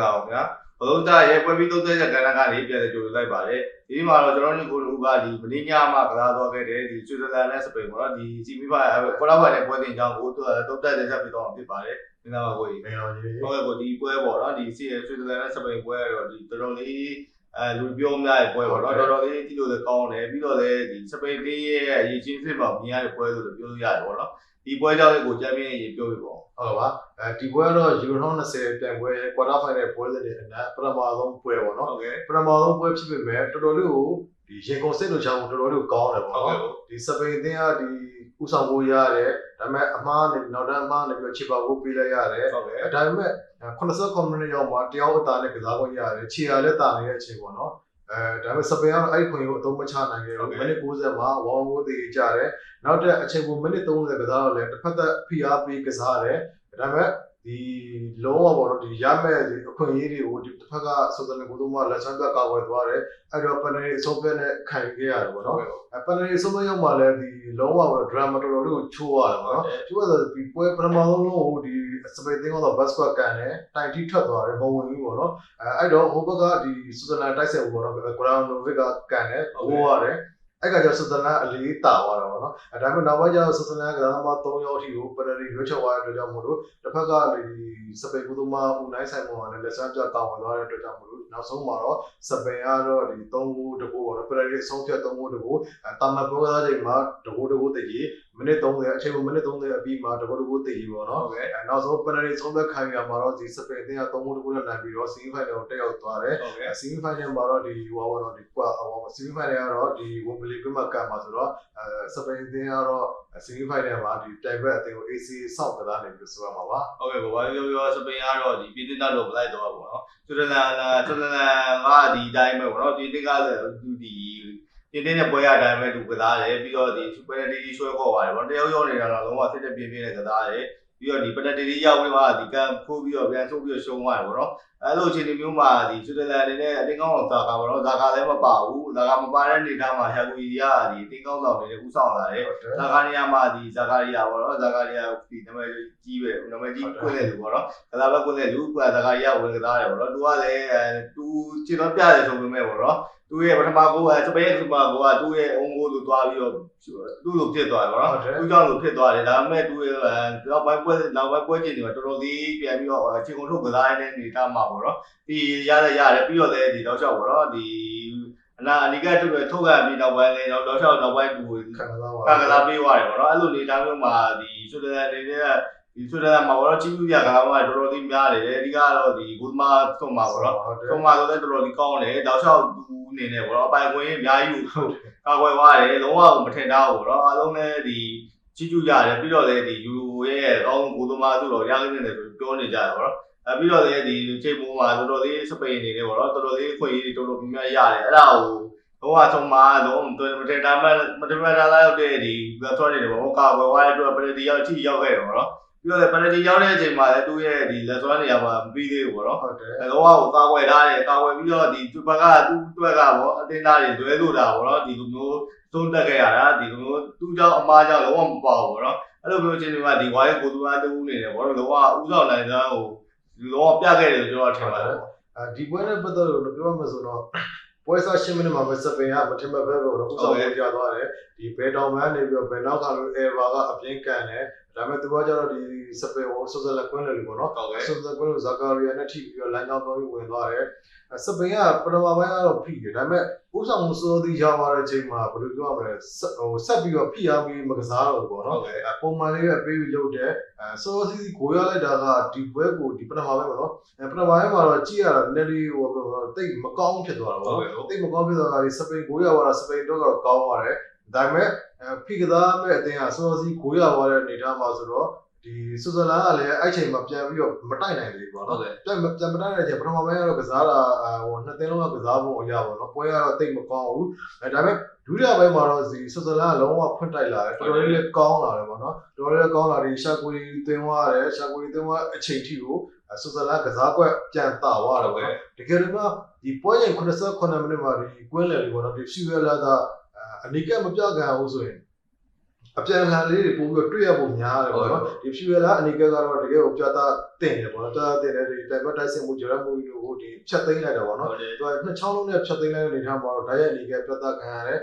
အောင်ဗျာဘလို့တာရဲ့ပွဲပြီး30ရက်ကဏ္ဍကနေပြန်ကြိုလိုက်ပါတယ်ဒီမှာတော့ကျွန်တော်တို့ကိုလူကဒီမင်းညမှာကစားသွားခဲ့တဲ့ဒီဆွစ်ဇာလန်နဲ့စပိန်ပေါ့နော်ဒီစီမီဖိုင်ကွာလာဖိုင်နဲ့ပွဲတင်ကြောင်းကိုတုတ်တက်တဲ့ချက်ပြီးတော့ဖြစ်ပါတယ်မင်္ဂလာပါကိုကြီးမင်္ဂလာပါကြီးဟုတ်ကဲ့ကိုဒီပွဲပေါ့နော်ဒီဆွစ်ဇာလန်နဲ့စပိန်ပွဲတော့ဒီတော်တော်လေးလူပြောများတဲ့ပွဲပေါ့နော်တော်တော်လေးကြည့်လို့လည်းကောင်းတယ်ပြီးတော့လည်းဒီစပိန်လေးရဲ့အရေးချင်းစစ်မှာမြင်ရတဲ့ပွဲဆိုလို့ပြောလို့ရတယ်ပေါ့နော်ဒီပွဲကြောင့်ကိုချန်ပီယံရေပြောပြပေါ့ဟုတ်ပါဒီပွဲတော့ယူရို20ပြန်ပွဲကွာတာဖိုင်နယ်ပွဲစဉ်တွေနဲ့ပထမဆုံးပွဲပေါ့နော်ပထမဆုံးပွဲဖြစ်ပေမဲ့တော်တော်လေးကိုဒီရင်ကုန်စစ်လို့ချောင်းတော်တော်လေးကိုကောင်းတယ်ပေါ့နော်ဒီစပိန်အသင်းကဒီဥဆောင်ဖို့ရတယ်ဒါပေမဲ့အမားနဲ့နောက်တန်းအမားနဲ့ပြီးချေပါဖို့ပေးလိုက်ရတယ်ဒါပေမဲ့89မိနစ်ရောက်မှတယောက်အသားနဲ့ကစားဖို့ရတယ်ခြေရလည်းတာနေတဲ့အချိန်ပေါ့နော်ဒါပေမဲ့စပိန်ကတော့အဲ့ဒီခွင့်ကိုအသုံးမချနိုင်ခဲ့ဘူးမိနစ်90မှာ1-1တည်ကြတယ်နောက်တဲ့အချိန်ကိုမိနစ်30ကစားတော့လဲတစ်ဖက်သက်ဖိအားပေးကစားတယ်ဒါပေမဲ့ဒီလုံးဝပေါ့နော်ဒီရမဲ့ဒီအခွင့်အရေးတွေကိုဒီတစ်ဖက်ကဆိုတဲ့ကိုတို့မှလက်ချမ်းပြကာကွယ်သွားတယ်အဲ့တော့ပန်နယ်အဆုံးပြနဲ့ခံခဲ့ရတယ်ပေါ့နော်ပန်နယ်အဆုံးပြရောက်မှလည်းဒီလုံးဝပေါ့ဒရမာတော်တော်လေးကိုချိုးရတယ်ပေါ့နော်ချိုးရတော့ဒီပွဲပထမဆုံးလုံးကိုဒီစပိန်တင်းကတော့ဘတ်စကွတ်ကန်တယ်တိုင်တီထွက်သွားတယ်မဝင်ဘူးပေါ့နော်အဲ့တော့ဟိုဘက်ကဒီဆွစ်ဇာလန်တိုက်ဆက်ဘူးပေါ့နော်ဂရာနိုဗစ်ကကန်တယ်ဟိုရတယ်အဲ့ကကျဆွစ်ဇာလန်အလေးတာသွားတာပေါ့နော်ဒါပေမဲ့နောက်ပိုင်းကျတော့ဆွစ်ဇာလန်ကစားသမား3ယောက်အထိကိုပယ်နယ်တီရွေးချယ်သွားတဲ့အတွက်ကြောင့်မို့လို့တစ်ဖက်ကဒီစပိန်ကူသမားဦးနိုင်ဆိုင်မော်နဲ့လက်ဆန်းပြကောင်းဝင်သွားတဲ့အတွက်ကြောင့်မို့လို့နောက်ဆုံးမှာတော့စပိန်ကတော့ဒီ3ဂိုးတကူပေါ့နော်ပယ်နယ်တီဆုံးဖြတ်3ဂိုးတကူတာမန်ပွဲစားချိန်မှာတကူတကြီးမိနစ်30အချိန်မိနစ်30အပြီးမှာတကူတကြီးပေါ့နော်နောက်ဆုံးပယ်နယ်တီဆုံးဖြတ်ခံရမှာတော့ဒီစပိန်အသင်းက3ဂိုးတကူနဲ့နိုင်ပြီးတော့ဆီမီဖိုင်နယ်ကိုတက်ရောက်သွားတယ်ဆီမီဖိုင်နယ်မှာတော့ဒီဟိုပါတော့ဒီကွာဆီမီဖိုင်နယ်ကတော့ဒီဝင်ဘလီကွင်းမှာကမ်းမှာဆိုတော့စပိန်အသင်းကတော့ဆီမီဖိုင်နယ်မှာဒီတိုင်ဘက်အသင်းကို AC စောက်ကစားနေပြီးဆိုရမှာပါဟုတ်ကဲ့ဘာပြောစပိန်ကတော့ဒီပြည်တင်တော့မလိုက်တော့ဘူးပေါ့နော်ဆွစ်ဇာလန်ကဒီတိုင်းပဲပေါ့နော်ပြည်တင်ကလည်းသူဒီပြည်တင်ရဲ့ပွဲရတိုင်းပဲသူကစားတယ်ပြီးတော့ဒီပယ်နယ်တီဆွဲခေါ်ပါတယ်ပေါ့တယောက်ရောက်နေတာတော့လုံးဝစစ်တဲ့ပြင်းပြင်းနဲ့ကစားတယ်ပြီးတော့ဒီပယ်နယ်တီရောက်ပြီးမှဒီကန်ခိုးပြီးတော့ပြန်ဆုပ်ပြီးတော့ရှုံးသွားတယ်ပေါ့နော်အဲ့လိုအခြေအနေမျိုးမှာဒီဆွစ်ဇာလန်အနေနဲ့အတင်းကောင်းအောင်ဇာကာပေါ့နော်ဇာကာလည်းမပါဘူးဇာကာမပါတဲ့အနေထားမှာရှာကူရီကဒီအတင်းကောင်းဆောင်နေတဲ့ဦးဆောင်လာတယ်ဇာကာရီယာမှာဒီဇာကာရီယာပေါ့နော်ဇာကာရီယာဒီနာမည်ကြီးပဲနာမည်ကြီးကွင်းလေလူပေါ့နော်ကစားပဲကွင်းလေလူကဇာကာရီယာဝင်ကစားတယ်ပေါ့နော်သူကလည်းသူခြေတော်ပြတယ်ဆိုပေမဲ့ပေါ့နော်သူရဲ့ပထမဂိုးစပိန်ကပထမဂိုးကသူ့ရဲ့အုံဂိုးလိုသွားပြီးတော့သူ့လိုဖြစ်သွားတယ်ပေါ့နော်သူ့ကြောင့်လိုဖြစ်သွားတယ်ဒါပေမဲ့သူရဲ့နောက်ပိုင်းပွဲချိန်တွေမှာတော်တော်လေးပြန်ပြီးတော့ခြေကုန်ထုတ်ကစားနေတဲ့အနေထားမှာပေါ့နော်ဒီရတယ်ပြီးတော့လည်းဒီတော့လျှောက်ပေါ့နော်ဒီအနီကထုတ်ရပြီးနောက်ပိုင်းလည်းတော့လျှောက်နောက်ပိုင်းသူခံကစားပေးသွားတယ်ပေါ့နော်အဲ့လိုအနေထားမျိုးမှာဒီဆွစ်ဇာလန်အနေနဲ့ဒီဆွစ်ဇာလန်မှာတော့ကြီးပြကစားမှာတော်တော်လေးများတယ်အဓိကတော့ဒီဂိုးသမားဆုံးမှာပေါ့နော်ဆုံးမှာဆိုလည်းတော်တော်လေးကောင်းတယ်တောက်လျှောက်သူအနေနဲ့ပေါ့နော်အပိုင်ခွင့်အများကြီးကိုကာကွယ်သွားတယ်လုံးဝမထင်တာဘူးပေါ့နော်အားလုံးလည်းဒီကြီးကျူးရတယ်ပြီးတော့လည်းဒီယူရိုရဲ့ကောင်းဂိုးသမားဆိုတော့ရခဲ့နေတယ်ဆိုပြောနေကြတယ်ပေါ့နော်ပြီးတော့လည်းဒီချိန်မိုးမှာတော်တော်လေးစပိန်အနေနဲ့ပေါ့နော်တော်တော်လေးခွင့်ရေးတော်တော်များများရတယ်အဲ့ဒါကိုတော့ဆုံးမှာတော့မထင်တာမှလာရောက်တဲ့ဒီဘတ်ထွက်နေတယ်ပေါ့ကာကွယ်သွားတဲ့အတွက်ပယ်နယ်တီရောက်ခဲ့တယ်ပေါ့နော်ပြီးတော့လည်းပယ်နယ်တီရောက်တဲ့အချိန်မှာလည်းသူ့ရဲ့ဒီလက်စွမ်းနေရာမှာမပြီးသေးဘူးပေါ့နော်ဟုတ်တယ်တော့ကာကွယ်ထားတယ်ကာကွယ်ပြီးတော့ဒီသူ့ဘက်ကပေါ့အတင်းသားတွေလွဲလို့တာပေါ့နော်ဒီလိုမျိုးသုံးတက်ခဲ့ရတာဒီလိုမျိုးသူ့ကြောင့်အမားကြောင့်လုံးဝမပေါ့ဘူးပေါ့နော်အဲ့လိုမျိုးအချိန်တွေမှာဒီဝိုင်းကိုသူအားတူးနေတယ်ပေါ့နော်လုံးဝဥဆောင်နိုင်တဲ့ဟိုလုံးဝပြခဲ့တယ်ကျွန်တော်ထင်ပါတယ်ဒီပွဲနဲ့ပတ်သက်လို့ပြောမှဆိုတော့ပွဲစား10မိနစ်မှာပဲစပိန်ကမထင်မှတ်ပဲပေါ့နော်ဥဆောင်ကိုကြာသွားတယ်ဒီဘယ်တောင်မှန်းနေပြီးတော့ဘယ်နောက်ခါလို့အေဗာကအပြင်းကန်တယ်ဒါပေမဲ့သူကကျတော့ဒီစပိန်ကိုဆွစ်ဇာလန်ကွင်းလေပေါ့နော်ဆွစ်ဇာလန်ကွင်းကိုဇာကာရီယာနဲ့ထိပြီးတော့လိုင်းကောင်းပြီးဝင်သွားတယ်စပိန်ကပထမပိုင်းကတော့ဖိတယ်ဒါပေမဲ့ဥဆောင်မှုစိုးသည်ရောက်သွားတဲ့အချိန်မှာဘယ်လိုပြောရမလဲဆက်ပြီးတော့ဖိအားပြီးမကစားတော့ဘူးပေါ့နော်ပုံမှန်လေးပဲပေးပြီးလုပ်တယ်စိုးစီဂိုးရလိုက်တာကဒီပွဲကိုဒီပထမပိုင်းပေါ့နော်ပထမပိုင်းမှာတော့ကြည့်ရတာနည်းနည်းဟိုတိတ်မကောင်းဖြစ်သွားတာပေါ့တိတ်မကောင်းဖြစ်သွားတာဒီစပိန်ဂိုးရသွားတာစပိန်တော့ကောင်းသွားတယ်ဒါပေမဲ့ဖိကစားမဲ့အတင်းကစိုးစီဂိုးရသွားတဲ့အနေထားမှာဆိုတော့ဒီဆွစ်ဇာလန်ကလည်းအဲ့ချိန်မှာပြန်ပြီးတော့မတိုက်နိုင်သေးဘူးပေါ့နော်ပြန်မတိုက်နိုင်တဲ့အချိန်ပထမပိုင်းကတော့ကစားတာဟိုနှစ်သင်းလုံးကကစားဖို့အရာပေါ့နော်ပွဲကတော့တိတ်မကောင်းဘူးဒါပေမဲ့ဒုတိယပိုင်းမှာတော့ဒီဆွစ်ဇာလန်ကလုံးဝဖွင့်တိုက်လာတယ်တော်တော်လေးကောင်းလာတယ်ပေါ့နော်တော်တော်လေးကောင်းလာပြီးရှာကွီသွင်းသွားတယ်ရှာကွီသွင်းသွားအချိန်ထိကိုဆွစ်ဇာလန်ကစားကွက်ပြန်တာသွားတယ်ပေါ့တကယ်တော့ဒီပွဲချိန်89မိနစ်မှာဒီကွင်းလေလေးပေါ့နော်ဒီရှူရလာတာအနိကမပြကန်အောင်ဆိုရင် အပြန်အလှန်လေးတွေပို့ပြီးတွေ့ရပုံများတယ်ပေါ့နော်ဒီဖြူရလားအနေကကတော့တကယ်ကိုပြတာတင်တယ်ပေါ့နော်ပြတာတင်တယ်ဒီတိုင်ပတ်တိုက်စင်မှုကြရမှုလို့ဟိုဒီဖြတ်သိမ်းလိုက်တော့ပေါ့နော်သူကနှစ်ချောင်းလုံးနဲ့ဖြတ်သိမ်းလိုက်တဲ့အနေထားမှာတော့ဓာတ်ရိုက်အနေကပြတာခံရတယ်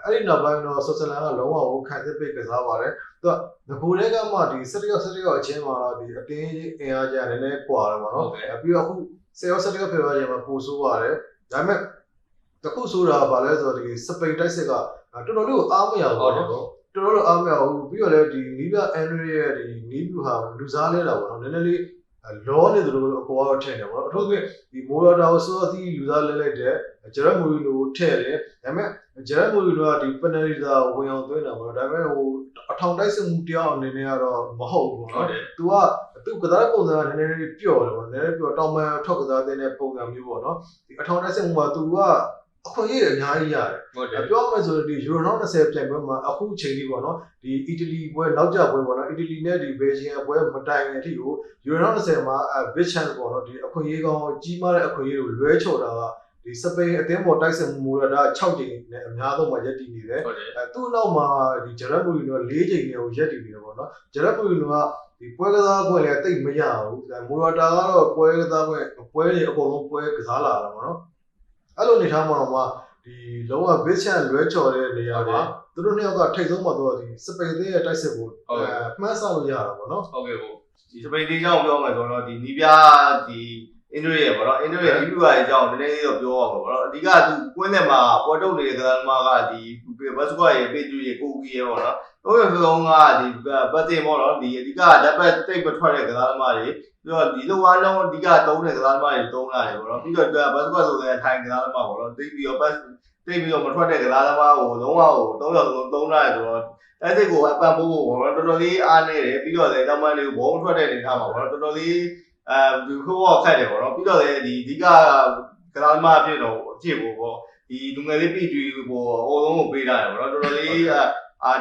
အဲ့ဒီနောက်ပိုင်းတော့ဆွစ်ဇာလန်ကလုံးဝကိုခံစစ်ပိတ်ကစားပါတယ်သူကငကိုတွေကမှဒီ17ရောက်အချင်းမှာတော့ဒီအတင်းအင်အားကြနည်းနည်းကွာတယ်ပေါ့နော်ပြီးတော့အခု10ရောက်17ရောက်ဖြစ်သွားချိန်မှာပိုဆိုးပါတယ်ဒါပေမဲ့တခုဆိုတာကဘာလဲဆိုတော့ဒီစပိန်တိုက်စစ်ကတော်တော်လေးကိုအားမရဘူးပေါ့နော်တော်တော်လေးအားမရဘူးပြီးတော့လည်းဒီနီးပြအန်ဒရီရဲ့ဒီနီးပြဟာလူစားလဲတာပေါ့နော်နည်းနည်းလေးလောနေတယ်လို့အပေါ်ကတော့ထင်တယ်ပေါ့နော်အထူးသဖြင့်ဒီမိုရာတာကိုစောသီးလူစားလဲလိုက်တဲ့ဂျရက်မူရီလိုထည့်တယ်ဒါပေမဲ့ဂျရက်မူရီလိုကဒီပနယ်လီတာဝင်အောင်သွင်းတာပေါ့နော်ဒါပေမဲ့ဟိုအထောင်တိုက်စစ်မှုတရားအနေနဲ့ကတော့မဟုတ်ဘူးပေါ့နော်သူကစားပုံစံကနည်းနည်းလေးပျော့တယ်ပေါ့နည်းနည်းပျော့တောင်ပန်ထွက်ကစားတဲ့ပုံစံမျိုးပေါ့နော်ဒီအထောင်တိုက်စစ်မှုမှာသူကအခွင့်အရေးအများကြီးရတယ်ပြောမယ်ဆိုရင်ဒီယူရို20ပြိုင်ပွဲမှာအခုချိန်ကြီးပေါ့နော်ဒီအီတလီပွဲနောက်ကျပွဲပေါ့နော်အီတလီနဲ့ဒီဘေဂျီယံပွဲမတိုင်ခင်အထိကိုယူရို20မှာဘစ်ချန်ပေါ့နော်ဒီအခွင့်အရေးကောင်းကြီးမားတဲ့အခွင့်အရေးကိုလွဲချော်တာကဒီစပိန်အသင်းပေါ်တိုက်စစ်မှုရတာ6ကြိမ်နဲ့အများဆုံးမှာရက်တည်နေတယ်သူ့နောက်မှာဒီဂျရက်မူရီနိုက4ကြိမ်နဲ့ကိုရက်တည်နေတယ်ပေါ့နော်ဂျရက်မူရီနိုကဒီပွဲကစားပွဲလည်းတိတ်မရဘူးမူရာတာကတော့ပွဲကစားပွဲတွေအကုန်လုံးပွဲကစားလာတာပေါ့နော်အဲ့လိုနေထားမှာတော့ဒီလုံးဝဘစ်ချန်လွဲချော်တဲ့နေရာမှာသူတို့နှစ်ယောက်ကထိတ်ဆုံးမှာတော့ဒီစပိန်သေးရဲ့တိုက်စစ်ကိုမှန်းဆလို့ရတာပေါ့နော်ဟုတ်ကဲ့ဟုတ်ဒီစပိန်သေးကြောင့်ပြောမယ်ဆိုတော့ဒီနီးပြဒီအင်ဒရီရဲ့ပေါ့နော်အင်ဒရီရဲ့ဒီပြူရဲ့အကြောင်းနည်းနည်းလေးတော့ပြောအောင်ပေါ့နော်အဓိကသူကွင်းထဲမှာပေါ်ထုတ်နေတဲ့ကစားသမားကဒီဘတ်စကွာရဲ့ပေဂျူရဲ့ကိုကီရဲ့ပေါ့နော်တော့ဘယ်လုံးကဒီပတ်တင်ပေါ့နော်ဒီအဓိကဓာတ်ပတ်တိတ်မထွက်တဲ့ကစားသမားတွေပြီးတော့ဒီလိုအားလုံးအဓိကသုံးတဲ့ကစားသမားတွေသုံးလာတယ်ပေါ့နော်ပြီးတော့ဘတ်စကွာဆိုတဲ့ထိုင်ကစားသမားပေါ့နော်တိတ်ပြီးတော့မထွက်တဲ့ကစားသမားကိုလုံးဝကို3ယောက်လုံးသုံးလာတယ်ဆိုတော့အဲ့ဒီကိုအပန်ပို့ဖို့ပေါ့နော်တော်တော်လေးအားနေတယ်ပြီးတော့လည်းတောင်ပန်လေးကိုဘုံထွက်တဲ့အနေထားမှာပေါ့နော်တော်တော်လေးဒီခိုးခတ်တယ်ပေါ့နော်ပြီးတော့လည်းဒီအဓိကကစားသမားအဖြစ်တော့အဖြစ်ကိုပေါ့ဒီလူငယ်လေးပြည်သူပေါ့အုံလုံးကိုပေးထားတယ်ပေါ့နော်တော်တော်လေ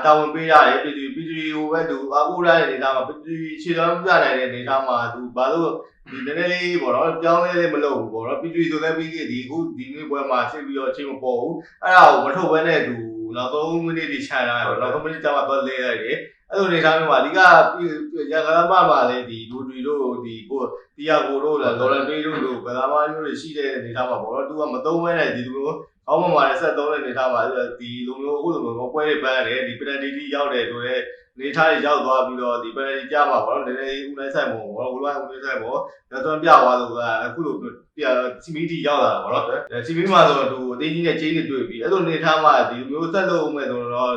းတာဝန်ပေးရတယ်ပြည်သူကိုပဲသူအကူရတဲ့အနေထားမှာပြည်သူခြေတော်ပြနိုင်တဲ့အနေထားမှာသူဘာလို့ဒီနည်းနည်းလေးပေါ့နော်ပြောင်းလဲလေးမလုပ်ဘူးပေါ့နော်ပြည်သူဆိုလည်းပြီးဒီခုဒီနေ့ပွဲမှာဆက်ပြီးတော့ချိန်မပေါ်ဘူးအဲ့ဒါကိုမထုတ်ဘဲနဲ့သူနောက်ဆုံးမိနစ်ဒီခြံလာတယ်ပေါ့နောက်ဆုံးမိနစ်ကျမှသွားလဲလိုက်တယ်အဲ့လိုအနေထားမျိုးမှာအဓိကရကလာမှာလည်းဒီလူတွေတို့ဒီကိုတီယာကိုတို့လာဒေါ်လာပေးတို့ကလာမမျိုးတွေရှိတဲ့အနေထားမှာပေါ့နော်သူကမသုံးဘဲနဲ့ဒီလိုမျိုးအောက်မှာလည်းဆက်သုံးတဲ့အနေထားမှာဒီလိုမျိုးအခုလိုမျိုးပွဲတွေပန်းတယ်ဒီပန်တီတီရောက်တယ်ဆိုတော့နေထားတွေရောက်သွားပြီးတော့ဒီပန်တီကြမှာပေါ့နော်နည်းနည်းဦးလိုက်ဆိုင်ပေါ့ဘောဦးလိုက်ဆိုင်ပေါ့ဒါဆိုပြသွားလို့ကအခုလိုစီမီတီရောက်လာတာပေါ့နော်စီမီမှာဆိုတော့သူအသေးကြီးနဲ့ချင်းတွေတွေ့ပြီးအဲ့လိုနေထားမှာဒီလိုမျိုးဆက်လုပ်မယ်ဆိုတော့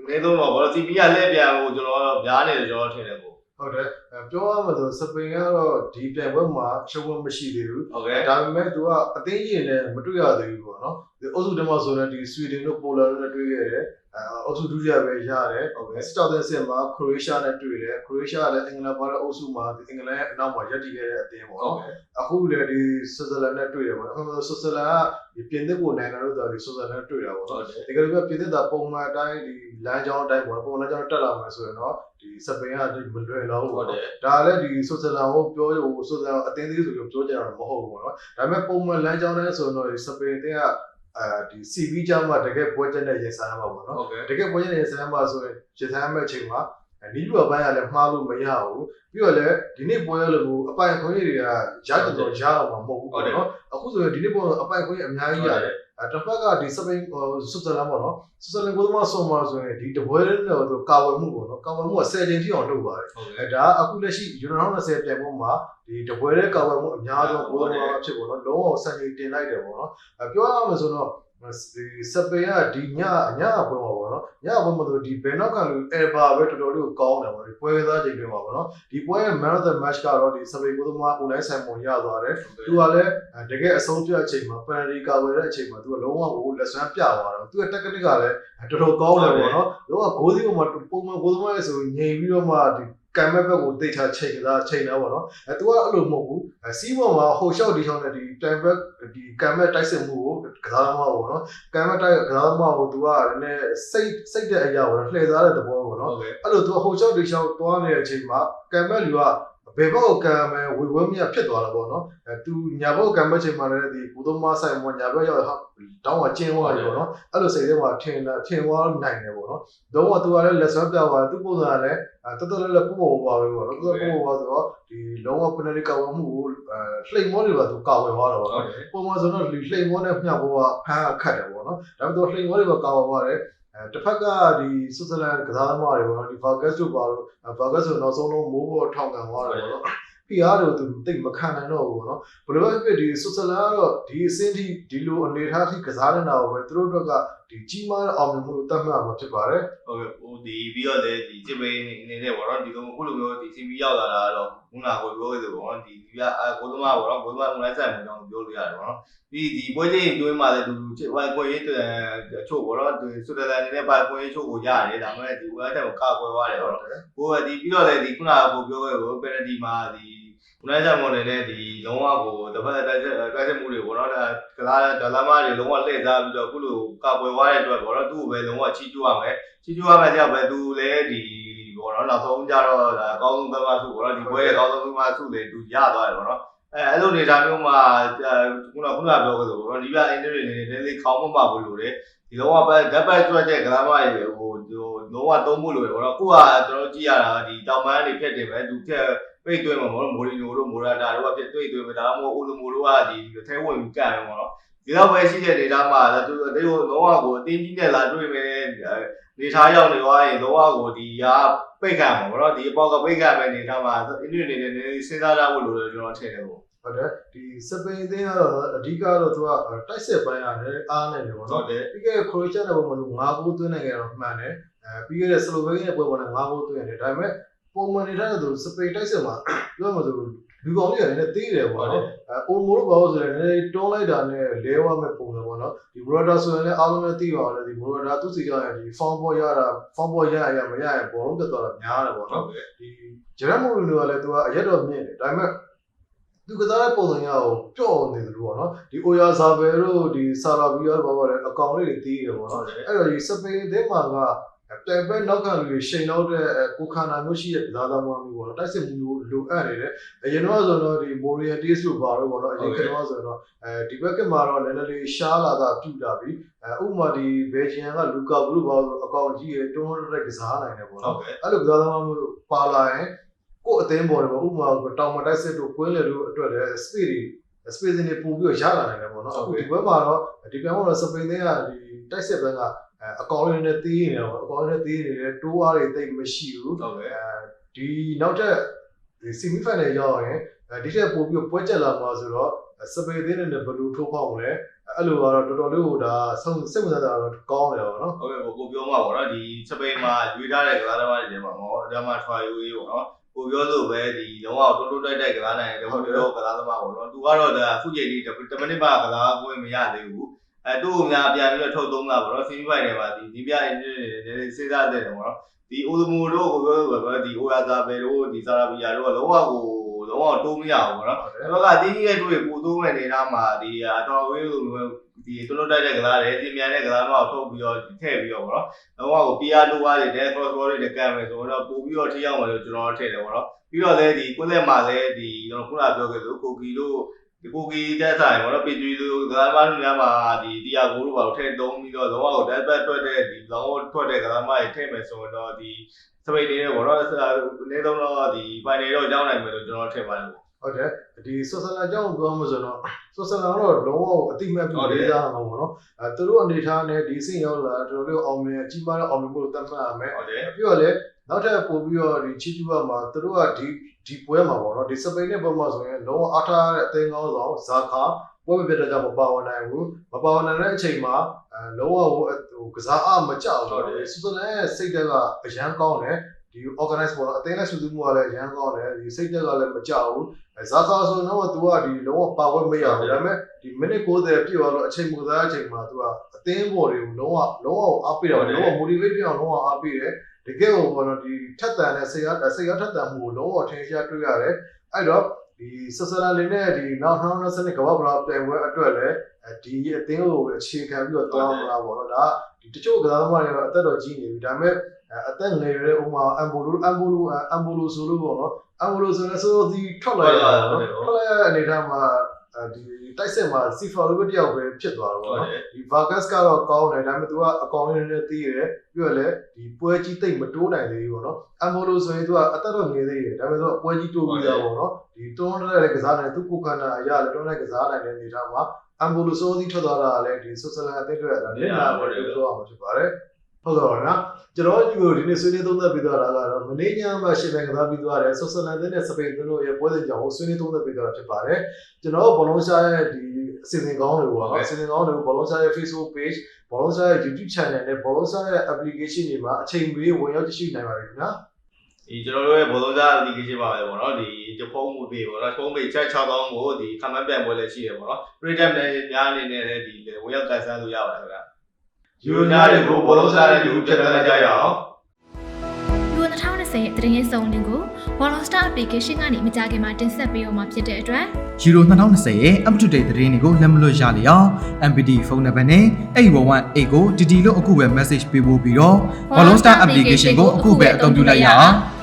နေတော့ဘောစီမီကလက်ပြန်ကိုကျွန်တော်များနေတယ်ကျွန်တော်ထင်တယ်ပေါ့ဟုတ်တယ်ပြောရမှာဆိုစပိန်ကတော့ဒီပြိုင်ပွဲမှာရှုံးဖို့မရှိသေးဘူးဟုတ်ကဲ့ဒါပေမဲ့သူကအသင်းကြီးနဲ့မတွေ့ရသေးဘူးပေါ့နော်ဒီအုပ်စုတမဆိုတော့ဒီဆွီဒင်တို့ပိုလန်တို့နဲ့တွေ့ခဲ့တယ်အုပ်စုဒုတိယပဲရတယ်ဟုတ်ကဲ့စစ်တောက်တဲ့ဆင်မှာခရိုအေးရှားနဲ့တွေ့တယ်ခရိုအေးရှားကလည်းအင်္ဂလန်ပါတဲ့အုပ်စုမှာဒီအင်္ဂလန်ရဲ့အနောက်မှာရပ်တည်ခဲ့တဲ့အသင်းပေါ့နော်အခုလည်းဒီဆွစ်ဇာလန်နဲ့တွေ့တယ်ပေါ့နော်ဆွစ်ဇာလန်ကဒီပြင်သစ်ကိုနိုင်ငံတို့ဆိုဒီဆွစ်ဇာလန်နဲ့တွေ့တာပေါ့နော်ဒီကနေ့ကပြင်သစ်ကပုံမှန်အတိုင်းဒီလမ်းကြောင်းအတိုင်းပေါ့ပုံမှန်လမ်းကြောင်းတက်လာမယ်ဆိုရင်တော့ဒီစပိန်ကဒီမလွယ်တော့ဘူးပေါ့ဒါလည်းဒီဆွစ်ဇာလန်ကိုပြောဆွစ်ဇာလန်အသင်းသေးဆိုပြီးပြောကြတာမဟုတ်ဘူးပေါ့နော်ဒါပေမဲ့ပုံမှန်လမ်းကြောင်းနဲ့ဆိုရင်တော့ဒီစပိန်အသင်းကဒီ CV ကြောင့်မှတကယ်ပွဲချက်နဲ့ရင်ဆိုင်ရမှာပေါ့နော်တကယ်ပွဲချက်နဲ့ရင်ဆိုင်ရမှာဆိုရင်ရင်ဆိုင်ရမယ့်အချိန်မှာနီးလူအပိုင်းကလည်းမှားလို့မရဘူးပြီးတော့လည်းဒီနေ့ပွဲလို့အပိုင်ခွင့်တွေကရတော့ရအောင်မှာမဟုတ်ဘူးပေါ့နော်အခုဆိုရင်ဒီနေ့ပွဲအပိုင်ခွင့်အများကြီးရတယ်တစ်ဖက်ကဒီစပိန်ဆွစ်ဇာလန်ပေါ့နော်ဆွစ်ဇာလန်ကိုမှဆော်မှာဆိုရင်ဒီတပွဲနဲ့တော့ကာဝယ်မှုပေါ့နော်ကာဝယ်မှုက10ချိန်ထိအောင်လုပ်ပါတယ်ဒါအခုလက်ရှိယူနို20ပြိုင်ပွဲမှာဒီတပွဲနဲ့ကာဝယ်မှုအများဆုံးဘိုးတော်ဖြစ်ပေါ့နော်လုံးဝစံချိန်တင်လိုက်တယ်ပေါ့နော်ပြောရမယ်ဆိုတော့ဒီစပိန်ကဒီညပွဲမှာပေါ့နော်ညပွဲမှာဆိုဒီဘယ်နောက်ကလူအဲဘာပဲတော်တော်လေးကိုကောင်းတယ်ပေါ့ဒီပွဲကစားချိန်တွေမှာပေါ့နော်ဒီပွဲရဲ့ man of the match ကတော့ဒီစပိန်ကိုသမားဦးနိုင်ဆိုင်မွန်ရသွားတယ်သူကလည်းတကယ်အဆုံးဖြတ်အချိန်မှာပန်ရီကာဝယ်တဲ့အချိန်မှာသူကလုံးဝကိုလက်စွမ်းပြသွားတယ်သူက technique ကလည်းတော်တော်ကောင်းတယ်ပေါ့နော်လုံးဝဂိုးစီးပေါ်မှာပုံမှန်ဂိုးသမားရဲ့ဆိုငြိမ်ပြီးတော့မှဒီကံမဲ့ဘက်ကိုတိတ်ချချိန်တာပေါ့နော်သူကအဲ့လိုမဟုတ်ဘူးစီးပေါ်မှာဟိုလျှောက်ဒီလျှောက်နဲ့ဒီတိုင်ဘက်ဒီကံမဲ့တိုက်စစ်မှုကိုကစားသမားပေါ့နော်ကံမဲ့တိုက်ကစားသမားကိုသူကလည်းစိတ်တဲ့အရာကိုလှည့်စားတဲ့သဘောပေါ့နော်အဲ့လိုသူဟိုလျှောက်ဒီလျှောက်သွားနေတဲ့အချိန်မှာကံမဲ့လူက ဘေဘောကံမဲ့ဝေဝဲမြဖြစ်သွားတာပေါ့နော်သူညာဘောကံမဲ့ချိန်မှာလည်းဒီဘုဒ္ဓမဆိုင်မှာညာဘက်ရောက်တောင်းကကျင်းသွားတယ်ပေါ့နော်အဲ့လိုစိတ်ထဲမှာထင်သွားနိုင်တယ်ပေါ့နော်တော့ကသူကလည်းလက်ဆွဲပြောက်သွားသူပုံစံကလည်းတော်တော်လေးပူပေါ်ပါပဲပေါ့နော်တော်တော်ပူပေါ်သွားဆိုတော့ဒီလုံးဝပနရီကောက်မှုကိုလှိမ်မောတွေပါသူကောက်ဝင်သွားတော့ပေါ့နော်ပုံမှန်ဆိုတော့လှိမ်မောနဲ့မျှဖို့ကဖမ်းခတ်တယ်ပေါ့နော်ဒါပေမဲ့လှိမ်မောတွေပါကောက်သွားတယ်တစ်ဖက်ကဒီဆွစ်ဇာလန်ကစားသမားတွေပေါ့နော်ဒီဗာဂတ်တို့ပါလို့ဗာဂတ်ဆိုနောက်ဆုံးလုံးမိုးပေါ်ထောင်ကန်သွားတယ်ပေါ့နော်PR တို့သူတိတ်မခံနိုင်တော့ဘူးပေါ့နော်ဘယ်လိုပဲဖြစ်ဒီဆွစ်ဇာလန်ကတော့ဒီအဆင့်ထိဒီလိုအနေထားထိကစားနေတာကိုပဲသူတို့တို့ကဒီကြီးမားတဲ့အောင်မြင်မှုလို့သတ်မှတ်မှာဖြစ်ပါတယ်ဟုတ်ကဲ့ဟိုဒီပြီးတော့လေဒီစစ်ပိန်အနေနဲ့ပေါ့နော်ဒီလိုခုလိုမျိုးဒီ CV ရောက်လာတာတော့ခုနကကိုပြောခဲ့သလိုပေါ့နော်ဒီကကိုသမားပေါ့နော်ကိုသမားမလိုက်ဆိုင်မှုကြောင့်ပြောလို့ရတယ်ပေါ့နော်ဒီပွဲချင်းတွင်းမှာလည်းသူဝိုင်ကွယ်ရေးအချို့ပေါ့နော်ဒီဆွစ်ဇာလန်အနေနဲ့ပိုင်ကွယ်ရေးချို့ကိုရတယ်ဒါပေမဲ့ဒီဝိုင်တက်ကိုကာကွယ်သွားတယ်ပေါ့နော်ကိုကဒီပြီးတော့လေဒီခုနကကိုပြောခဲ့လို့ပယ်နတီမှာဒီခုနကကြောင့်မို့လည်းဒီလုံးဝကိုတစ်ဖက်တိုက်စစ်မှုတွေပေါ့နော်ကလားဒေါ်လာမတွေလုံးဝလှည့်စားပြီးတော့ခုလိုကာကွယ်သွားတဲ့အတွက်ပေါ့နော်သူ့ကိုပဲလုံးဝချီးကျူးရမယ်ချီးကျူးရမယ်ကြောင့်ပဲသူလည်းဒီပေါ့နော်နောက်ဆုံးကြတော့ဒါအကောင်းဆုံးသမားစုပေါ့နော်ဒီဘွဲရဲ့အကောင်းဆုံးသမားစုတွေသူရသွားတယ်ပေါ့နော်အဲ့လိုနေတာမျိုးမှာခုနပြောခဲ့လို့ပေါ့နော်ဒီပြအင်တာနက်နေလေးခေါင်းမမဘူးလို့လေဒီလုံးဝပဲဓာတ်ပိုက်ကျွတ်တဲ့ကလားမတွေဟိုလုံးဝသုံးဖို့လို့ပဲပေါ့နော်ခုကကျွန်တော်ကြည့်ရတာဒီတောင်ပန်းတွေဖြစ်တယ်ပဲသူဖြတ်ပိတ်သွင်းမှာပေါ့နော်မိုရီနိုတို့မိုရာတာတို့ကဖြစ်တွေ့သွင်းမှာဒါမှမဟုတ်အိုလိုမိုတို့ကဒီထဲဝင်ကန့်တယ်ပေါ့နော်ဒီတော့ပဲရှိတဲ့ဒေတာမှာသူတို့လုံးဝကိုအတင်းကြီးနဲ့လာတွေ့မယ်နေထားရောက်နေသွားရင်လုံးဝကိုဒီဟာပိတ်ခံမှာပေါ့နော်ဒီအပေါက်ကပိတ်ခံမယ်နေထားမှာအင်းတွေနေနေစဉ်းစားရဖို့လိုတယ်ကျွန်တော်ထင်တယ်ပေါ့ဟုတ်တယ်ဒီစပိန်အသင်းကတော့အဓိကတော့သူကတိုက်စစ်ပိုင်းရတယ်အားနေတယ်ပေါ့နော်ပြီးခဲ့တဲ့ခရိုအေးရှားနဲ့ပုံမှန်5ဂိုးသွင်းနိုင်ကြတော့မှန်တယ်ပြီးခဲ့တဲ့ဆလိုဗေးနီးယားပွဲပေါ်နဲ့5ဂိုးသွင်းရတယ်ဒါပေမဲ့ပုံမှန်နေတဲ့သူစပိန်တိုက်စစ်မှာပြောမှဆိုလူကောင်လေးကလည်းသေးတယ်ပေါ့နော်အိုမိုတို့ဘာလို့ဆိုလဲတွန်းလိုက်တာနဲ့လဲဝမဲ့ပုံစံပေါ့နော်ဒီမိုရာဒါဆိုရင်လည်းအားလုံးလည်းသိပါတော့ဒီမိုရာဒါသူစီကဒီဖောင်းပေါ်ရတာဖောင်းပေါ်ရမရရင်ဘောလုံးတက်သွားတာများတယ်ပေါ့နော်ဒီဂျရမ်မိုရီနိုကလည်းသူကအရက်တော့မြင့်တယ်ဒါပေမဲ့သူကစားတဲ့ပုံစံရအောင်ကြော့နေတယ်လို့ပေါ့နော်ဒီအိုယာဇာဘယ်တို့ဒီဆာလာဘီယာတို့ဘာလဲအကောင်လေးတွေတီးတယ်ပေါ့နော်အဲ့တော့ဒီစပိန်အသင်းမှာကပြန်ပဲနောက်ကလူတွေရှိန်တော့တဲ့ကိုခန္ဓာမျိုးရှိတဲ့ကစားသမားမျိုးပေါ့နော်တိုက်စစ်မှုလိုအပ်နေတယ်အရင်တော့ဆိုတော့ဒီမိုရီယန်တီးစ်လို့ပါတော့ပေါ့နော်အရင်ကတော့ဆိုတော့ဒီဘက်ကမှာတော့နည်းနည်းလေးရှားလာတာပြုတာပြီဥပမာဒီဘယ်ဂျီယန်ကလူကာဘလူပါဆိုအကောင်ကြီးရဲ့တွန်းတဲ့ကစားနိုင်တယ်ပေါ့နော်အဲ့လိုကစားသမားမျိုးပါလာရင်ကိုအသင်းပေါ်တယ်ပေါ့ဥပမာတောင်မတိုက်စစ်တို့ကွင်းလေတို့အတွက်လည်း space တွေပို့ပြီးရလာနိုင်တယ်ပေါ့နော်အခုဒီဘက်မှာတော့ဒီပြန်တော့စပိန်တွေကဒီတိုက်စစ်ဘက်ကအကောင်လေးနဲ့တီးနေတော့အကောင်လေးနဲ့တီးနေတယ်တိုးအားတွေတိတ်မရှိဘူးဟုတ်ကဲ့ဒီနောက်ထပ်ဒီ semi final ရောက်ရင်ဒီထက်ပိုပြီးပွဲကျလာမှာဆိုတော့စပိန်သေးနဲ့ဘယ်လိုထိုးပေါက်မလဲအဲ့လိုကတော့တော်တော်လေးကိုဒါစိတ်ဝင်စားတာတော့ကောင်းတယ်ပေါ့နော်ဟုတ်ကဲ့ကိုပြောမှာပေါ့နော်ဒီစပိန်မှာရွေးထားတဲ့ကစားသမားတွေထဲမှာပေါ့ဒါမှထွာယူရေးပေါ့နော်ကိုပြောလို့ပဲဒီလုံးဝတိုးတိုးတိုက်ကစားနိုင်တယ်ဟုတ်တယ်ကစားသမားပေါ့နော်သူကတော့ဒါအခုချိန်ကြီး10မိနစ်ပါကစားခွင့်မရသေးဘူးသူ့ကိုများပြန်ပြီးတော့ထုတ်သုံးတာပေါ့နော်စီမီဖိုင်နယ်မှာဒီပြအင်းတွေစဉ်းစားတဲ့တယ်ပေါ့နော်ဒီအိုဒမိုတို့ကိုပြောလို့ပဲဒီအိုယာဇာဘယ်တို့ဒီဆာရာဘီယာတို့ကလုံးဝတိုးမရဘူးပေါ့နော်ဒါပေမဲ့အတင်းကြီးရဲ့တွေ့ပို့သုံးမဲ့နေတာမှာဒီအတော်ဝေးလိုမျိုးဒီတိုးတိုးတိုက်တဲ့ကစားတယ်ပြင်မြန်တဲ့ကစားတော့ထုတ်ပြီးတော့ထည့်ပြီးတော့ပေါ့နော်လုံးဝကို PR လိုပါတွေနဲ့ cross ball တွေနဲ့ကမ်းမယ်ဆိုတော့ပို့ပြီးတော့ထိရောက်မယ်လို့ကျွန်တော်ထည့်တယ်ပေါ့နော်ပြီးတော့လည်းဒီကိုလက်မှာလည်းဒီကျွန်တော်ခုနပြောခဲ့လို့ကိုကီတို့ဒီကိုကီတက်ဆိုင်ပေါ့နော်ပီဂျီလိုကစားသမားတွေများမှာဒီတီယာကိုတို့ပါထည့်သုံးပြီးတော့လုံးဝကို dead back ထွက်တဲ့ဒီလောင်းထွက်တဲ့ကစားသမားတွေထည့်မယ်ဆိုတော့ဒီစပိန်တွေပေါ့နော်အနည်းဆုံးတော့ဒီ final တော့ရောက်နိုင်မယ်လို့ကျွန်တော်ထင်ပါတယ်ဟုတ်တယ်ဒီဆွစ်ဇာလန်ကြောင့်ပြောမှဆိုတော့ဆွစ်ဇာလန်တော့လုံးဝအတိမတ်ပြုလေးစားမှာပေါ့နော်သူတို့အနေထားနဲ့ဒီစိရောက်လာတော်တော်လေးအောင်မြင်ကြီးမားတဲ့အောင်မြင်မှုလို့သတ်မှတ်ရမယ်ပြီးတော့လည်းနောက်ထပ်ပို့ပြီးတော့ဒီချီချူပါမှာသူတို့ကဒီပွဲမှာပေါ့နော်ဒီစပိန်နဲ့ပွဲမှာဆိုရင်လုံးဝအားထားတဲ့အသင်းကောင်းဆောင်ဇာခါပွဲမပြတ်တဲ့ကြောင့်မပါဝင်နိုင်ဘူးမပါဝင်နိုင်တဲ့အချိန်မှာလုံးဝဟိုကစားအားမကြောက်တော့ဆွစ်ဇာလန်ရဲ့စိတ်ဓာတ်ကအရန်ကောင်းတယ်ဒီ organize ပေါ်တော့အသင်းနဲ့စုစည်းမှုကလည်းရန်ကောင်းတယ်ဒီစိတ်သက်ကလည်းမကြောက်ဘူးဇာကာဆိုတော့သူကဒီလုံးဝပါဝဲမရဘူးဒါပေမဲ့ဒီမိနစ်90ပြည့်သွားလို့အချိန်မူသားအချိန်မှာသူကအသင်းပေါ်တွေကိုလုံးဝအားပေးတယ်လုံးဝ motivate ပြအောင်လုံးဝအားပေးတယ်တကယ်ကိုဘောနော်ဒီထက်တန်တဲ့စိတ်ရထက်တန်မှုကိုလုံးဝထင်ရှားတွေ့ရတယ်အဲ့တော့ဒီဆဆလာလေးနဲ့ဒီနောက်2020ကမ္ဘာဗလာပြိုင်ပွဲအတွက်လည်းဒီအသင်းကိုအခြေခံပြီးတော့သွားမှာပေါ့နော်ဒါဒီတချို့ကစားသမားတွေကတော့အသက်တော်ကြီးနေပြီဒါပေမဲ့ အသက်ငယ်ရဲဥမာအမ်ဘူလိုဆိုလို့ပေါ့နော်အမ်ဘူလိုဆိုလဲဆိုဒီထွက်လာရအနေထားမှာဒီတိုက်စစ်မှာစီဖာလိုပဲတယောက်ပဲဖြစ်သွားတော့ဗောနော်ဒီ Vargas ကတော့ကောင်းတယ်ဒါပေမဲ့ तू ကအကောင်လေးနဲ့တီးတယ်ပြီးတော့လည်းဒီပွဲကြီးတိတ်မတိုးနိုင်သေးဘူးဗောနော်အမ်ဘူလိုဆိုရင် तू ကအသက်တော့ငယ်သေးတယ်ဒါပေမဲ့ तू ပွဲကြီးတိုးပြီးသားဗောနော်ဒီတွန်းတဲ့ကစားတယ် तू ကိုခန္ဓာအရာလည်းတွန်းတဲ့ကစားနိုင်တဲ့အနေထားမှာအမ်ဘူလိုဆိုဒီထွက်သွားတာလည်းဒီဆွစ်ဇာလန်အသင်းတွေဒါလည်းလာတယ်ပြောအောင်ဖြစ်ပါတယ်ဟုတ်ကဲ့ပါနော်ကျွန်တော်ဒီနေ့ဆွေးနွေးသုံးသပ်ပြီးသွားတာကတော့မနေ့ညမှာရှင်းပိုင်းကစားပြီးသွားတယ်ဆွစ်ဇာလန်နဲ့စပိန်တို့ရဲ့ပွဲစဉ်ကြောင့်ဆွေးနွေးသုံးသပ်ပြီးသွားတာဖြစ်ပါတယ်ကျွန်တော်ဘောလုံးရှားရဲ့ဒီအစီအစဉ်ကောင်းတွေပေါ့နော်အစီအစဉ်ကောင်းတွေကိုဘောလုံးရှားရဲ့ Facebook page ဘောလုံးရှားရဲ့ YouTube channel နဲ့ဘောလုံးရှားရဲ့ application တွေမှာအချိန်ပေးဝင်ရောက်ကြည့်ရှုနိုင်ပါတယ်ခင်ဗျာဒီကျွန်တော်တို့ရဲ့ဘောလုံးရှား application ပါပဲပေါ့နော်ဒီဖုန်းမှုပေးပေါ့နော်ဖုန်းပေးချက်6000ကိုဒီ comment ပြန်ပွဲလည်းရှိတယ်ပေါ့နော် free time လည်းများအနေနဲ့လည်းဒီဝင်ရောက်တက်ဆန်းလို့ရပါတယ်ခင်ဗျာယူနာတွေကိုဘောလုံးစားတဲ့လူပြတ်တက်ကြရအောင်လူ2020ရဲ့သတင်းရေးစုံလင်ကို Volstar application ကနေမကြခင်မှာတင်ဆက်ပေးအောင်မှာဖြစ်တဲ့အတွက်ယူရို2020ရဲ့ up to date သတင်းတွေကိုလက်မလွတ်ရလေအောင် MPD ဖုန်းနံပါတ်နဲ့811ကို DD လို့အခုပဲ message ပေးဖို့ပြီးတော့ Volstar application ကိုအခုပဲအသုံးပြုလိုက်ရအောင်